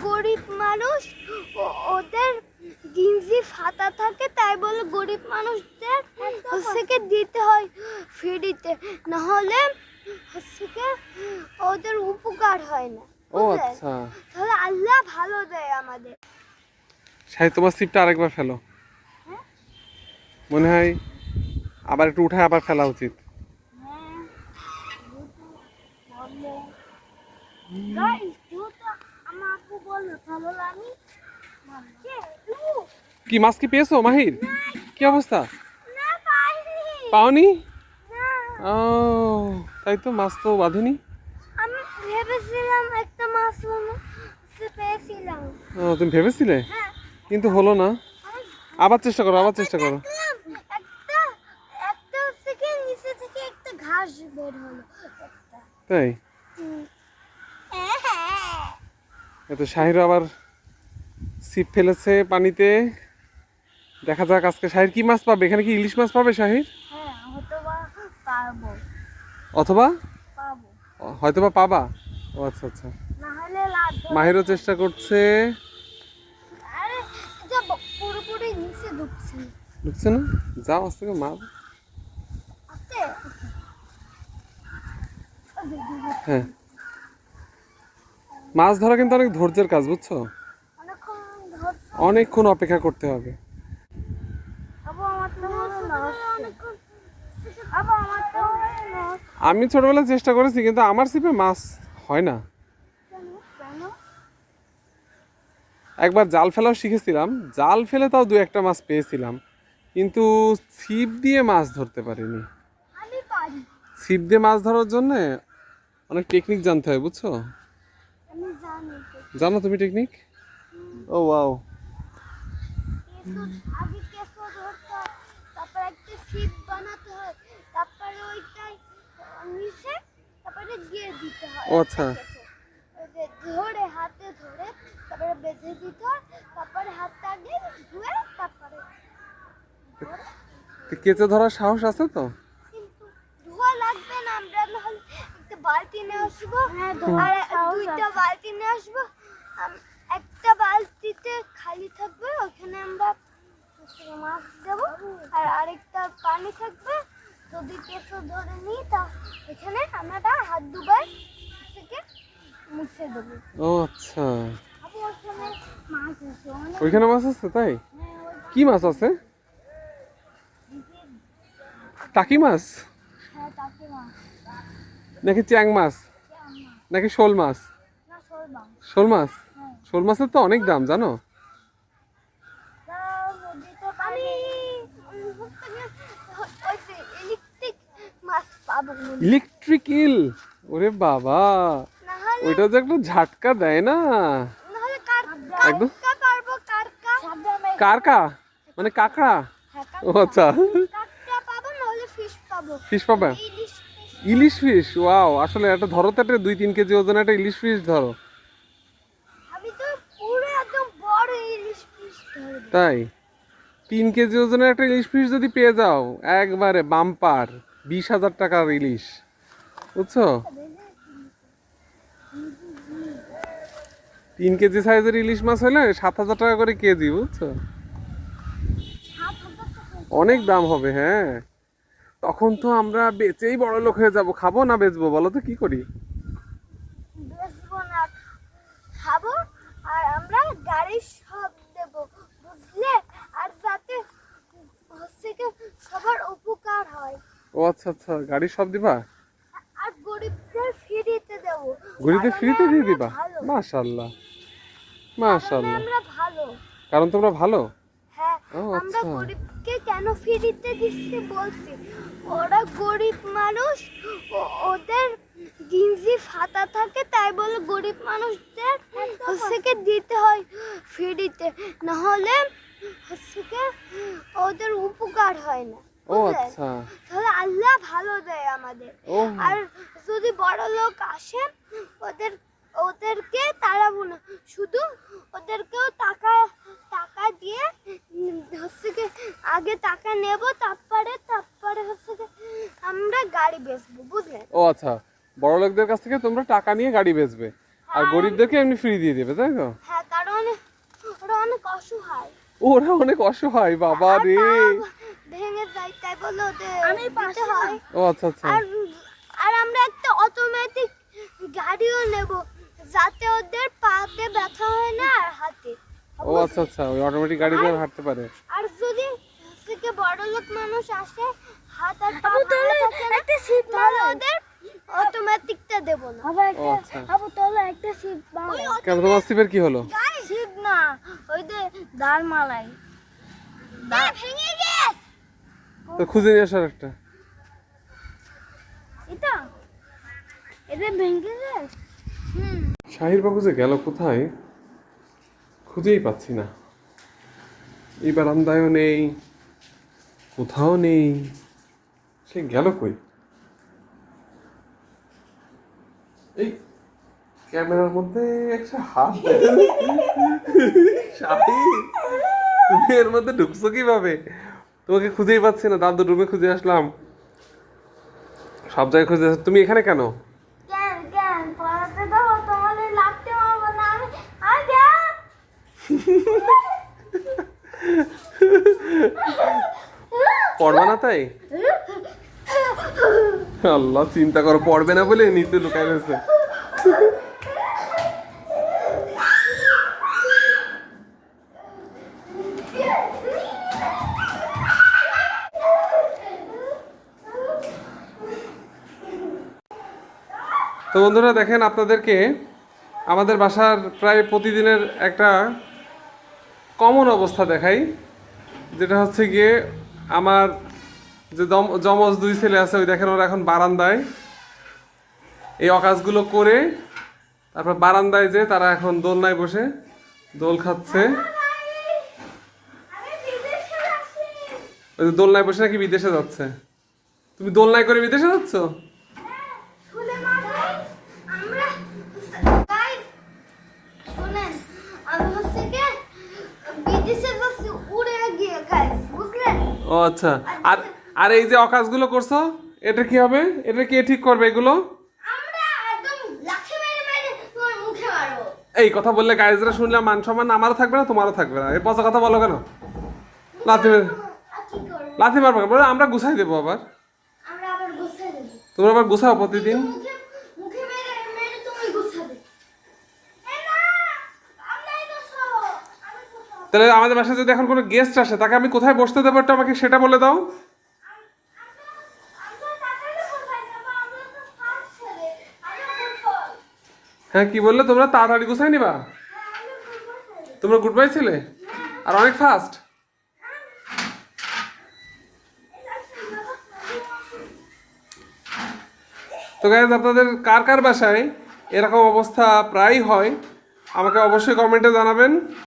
গরিব মানুষ ওদের গিঞ্জি ফাটা থাকে, তাই বলে গরিব মানুষদের হচ্ছে দিতে হয় ফ্রিতে, না হলে হচ্ছে ওদের উপকার হয় না। ও আচ্ছা, তাহলে আল্লাহ ভালো দেয় আমাদের। শাহিদ তোমার সিপটা আরেকবার ফেলো, মনে হয় আবার একটু উঠায় আবার ফেলা উচিত। কি মাছ কি পেয়েছো মাহির? কি অবস্থা? পাওনি? ও তাই তো, মাছ তো বাঁধেনি। আমি ভেবেছিলাম একটা মাছ পেয়েছিলাম। ও তুমি ভেবেছিলে, কিন্তু হলো না। আবার চেষ্টা করো, আবার চেষ্টা করো। একটা একটা হচ্ছে কি নিচে থেকে একটা ঘাস বের হলো একটা। তাই? এত শাহির আবার ছিপ ফেলেছে পানিতে। দেখা যাক আজকে শাহির কি মাছ পাবে। এখানে কি ইলিশ মাছ পাবে শাহির? হ্যাঁ, হয়তোবা পারবো। অথবা পাবো। হয়তোবা পাবা। ও আচ্ছা আচ্ছা, না হলে লাভ। মাহিরও চেষ্টা করছে। আরে এটা পুরোপুরি নিচে ঢুকছে। ঢুকছে না? যাও আস্তে করে মাছ। আস্তে হ্যাঁ, মাছ ধরা কিন্তু অনেক ধৈর্যের কাজ, বুঝছো? অনেকক্ষণ ধরতে অনেকক্ষণ অপেক্ষা করতে হবে। আবু আমার তো অনেকক্ষণ আবু আমার তো আমি ছোটবেলায় চেষ্টা করেছি, কিন্তু আমার ছিপে মাছ হয় না। কেন? একবার জাল ফেলাও শিখেছিলাম, জাল ফেলে তাও দু একটা মাছ পেয়েছিলাম, কিন্তু ছিপ দিয়ে মাছ ধরতে পারিনি। আমি পারি। ছিপ দিয়ে মাছ ধরার জন্য অনেক টেকনিক জানতে হয়, বুঝছো? আমি জানি তো। জানো তুমি টেকনিক? ও ওয়াও। আগে কেঁচো ধরতে হয়, তারপর একটা ছিপ বানাতে হয়, তারপরে ওইটাই নিচে তারপরে দিয়ে দিতে হয়। ও আচ্ছা, ওই যে ধরে হাতে ধরে তারপরে বেঁধে দিতে হয়, তারপরে হাতটা আগে ধুয়ে তারপরে তো কেঁচো ধরার সাহস আছে তো? কিন্তু ধোয়া লাগবে না, আমরা নাহলে একটা বালতি নিয়ে আসবো আর দুইটা বালতি নিয়ে আসবো। একটা বালতিতে খালি থাকবে, ওখানে আমরা মাছ দেবো, আর আরেকটা পানি থাকবে। যদি কেঁচো ধরে নিই তা এখানে আমরা হাত দুবার থেকে মুছে দেবো। ও আচ্ছা, আবার ওখানে মাছ আছে অনেক। ওইখানে মাছ আছে তাই? কি মাছ আছে? টাকি মাছ হ্যাঁ, টাকি মাছ নাকি চ্যাং মাছ নাকি শোল মাছ? না, সরবা। শোল মাছ? শোল মাছের তো অনেক দাম জানো? আমি ইলেকট্রিক মাছ পাবো। ইলেকট্রিক ইল? ওরে বাবা, নাহলে ওইটা যে একটা ঝাটকা দেয় না নাহলে একদম। কারকা পারবো, কারকা। কারকা মানে কাঁকড়া? ও আচ্ছা, কারকা পাবো, নাহলে ফিশ পাবো। ফিশ পাবে? ইলিশ fish। ইলিশ ফিশ? ওয়াও, আসলে একটা ধরো তো, একটা 2-3 কেজি ওজন একটা ইলিশ ফিশ ধরো। আমি তো পুরো একদম বড় ইলিশ ফিশ ধরবো। তাই? 3 কেজি ওজনের একটা ইলিশ ফিশ যদি পেয়ে যাও, একবারে বাম্পার 20,000 টাকার ইলিশ, বুঝছো? 3 কেজি সাইজের ইলিশ মাছ হলে 7,000 টাকা করে কেজি, বুঝছো? 7,000 টাকা অনেক দাম হবে, হ্যাঁ। তখন তো আমরা বেচেই বড় লোক হয়ে যাব। খাবো না বেচবো বলো তো, কি করি? বেচবো না, খাবো। আর আমরা গাড়ি সব দেবো, বুঝলে? আর যাতে হচ্ছে কি সবার উপকার হয়। ও আচ্ছা আচ্ছা, গাড়ি সব দিবা? আর গরিবদের ফ্রিতে দেবো। গরিবদের কারণ ফ্রিতে দিয়ে আমরা দিবা? ভালো। মাশাআল্লাহ, কারণ মাশাআল্লাহ। আমরা ভালো। কারণ তোমরা ভালো? হ্যাঁ, ও আমরা আচ্ছা, গরিবকে কেন ফ্রিতে দিচ্ছি বলছি। ওরা গরিব মানুষ, ওদের গিঞ্জি ফাটা থাকে, তাই বলে গরিব মানুষদের হচ্ছে কি দিতে হয় ফ্রিতে, না হলে হচ্ছে কি ওদের উপকার হয় না। ও বুঝলেন? আচ্ছা, তাহলে আল্লাহ ভালো দেয় আমাদের। ও আর যদি বড় লোক আসে, ওদের ওদেরকে তাড়াবো না, শুধু ওদেরকেও টাকা টাকা দিয়ে হচ্ছে কি আগে টাকা নেব, তারপরে তারপরে হচ্ছে কি আমরা গাড়ি বেচবো, বুঝলেন? ও আচ্ছা, বড় লোকদের কাছ থেকে তোমরা টাকা নিয়ে গাড়ি বেচবে, আর আর গরিবদেরকে এমনি ফ্রি দিয়ে দেবে, তাই তো? হ্যাঁ, অসহায়। ওরা অনেক অসহায় বাবা আর রে। পা ভেঙে যায় তাই বলে ওদের দিতে হয়। ও আচ্ছা আচ্ছা। আর আর আমরা একটা অটোমেটিক গাড়িও নেব যাতে ওদের পাতে ব্যথা হয় না আর হাতে। ও আচ্ছা আচ্ছা, ওই অটোমেটিক গাড়ি দিয়ে হাঁটতে পারে। আর যদি থেকে বড় লোক মানুষ আসে হাত আর পা ভালো থাকে না তাহলে ওদের অটোমেটিকটা দেব না। ও আচ্ছা। আবু তোলা একটা সিট বানাই। কেন তোমার সিপের কি হলো? সিট না, ওই যে দাঁড় মালাই ভেঙে গেছে। তো খুঁজে নিয়ে আসার একটা। এটা এটা ভেঙে গেছে। শাহির বাবু যে গেল কোথায় খুঁজেই পাচ্ছি না। এই বারান্দায়ও নেই, কোথাও নেই, সে গেল কই? এই ক্যামেরার মধ্যে একটা হাত শাহির, তুমি এর মধ্যে ঢুকছো কিভাবে? তোমাকে খুঁজেই পাচ্ছি না, দাদু রুমে খুঁজে আসলাম, সব জায়গায় খুঁজে আসলাম, তুমি এখানে কেন? কেন কেন পড়াতে দাও তোমাকে লাগতে হবে না। আমি যা পড়বা না তাই? আল্লাহ, চিন্তা করো, পড়বে না বলে নিচে লুকাই রয়েছে। তো বন্ধুরা দেখেন, আপনাদেরকে আমাদের বাসার প্রায় প্রতিদিনের একটা কমন অবস্থা দেখাই, যেটা হচ্ছে গিয়ে আমার যে যমজ দুই ছেলে আছে, ওই দেখেন ওরা এখন বারান্দায় এই অকাজগুলো করে তারপর বারান্দায় যে তারা এখন দোলনায় বসে দোল খাচ্ছে। আমি বিদেশে যাচ্ছি। ওই যে দোলনায় বসে নাকি বিদেশে যাচ্ছে। তুমি দোলনায় করে বিদেশে যাচ্ছ? শুনে মাথায় আমরা গাইস শুনেন, আমি হচ্ছে কি বিদেশে যাচ্ছি উড়ে গিয়ে গাইস, বুঝলেন? ও আচ্ছা। আর আর এই যে অকাজগুলো করছো, এটা কি হবে? এটা কে ঠিক করবে এগুলো? আমরা একদম লাঠি মেরে মেরে তোমার মুখে মারবো। এই কথা বললে গাইজরা শুনলে মান সম্মান আমারও থাকবে না, তোমারও থাকবে না। এই পচা কথা বলো কেন? লাথি মেরে আর কি করব? লাথি মারবো কেন? বলে আমরা গুছাই দেবো আবার। আমরা আবার গুছিয়ে দেব। তোমরা আবার গুছাও প্রতিদিন। মুখে মুখে মেরে মেরে তুমি গুছাবে। এই না, আমরাই দোষো। আমি দোষো। তাহলে আমাদের বাসায় যদি এখন কোনো গেস্ট আসে, তাকে আমি কোথায় বসতে দেবো একটু আমাকে সেটা বলে দাও। আমরা টাকাটা কোথায় দেব? আমরা তো ফার্স্ট ছেলে। আমরা ফুটবল। হ্যাঁ, কি বললে? তোমরা তাড়াতাড়ি গুছাই নিবা? আমরা ফুটবল ছেলে। তোমরা গুড বাই ছিলে আর অনেক ফাস্ট। তো গাইজ, আপনাদের কার কার বাসায় এরকম অবস্থা প্রায়ই হয় আমাকে অবশ্যই কমেন্টে জানাবেন।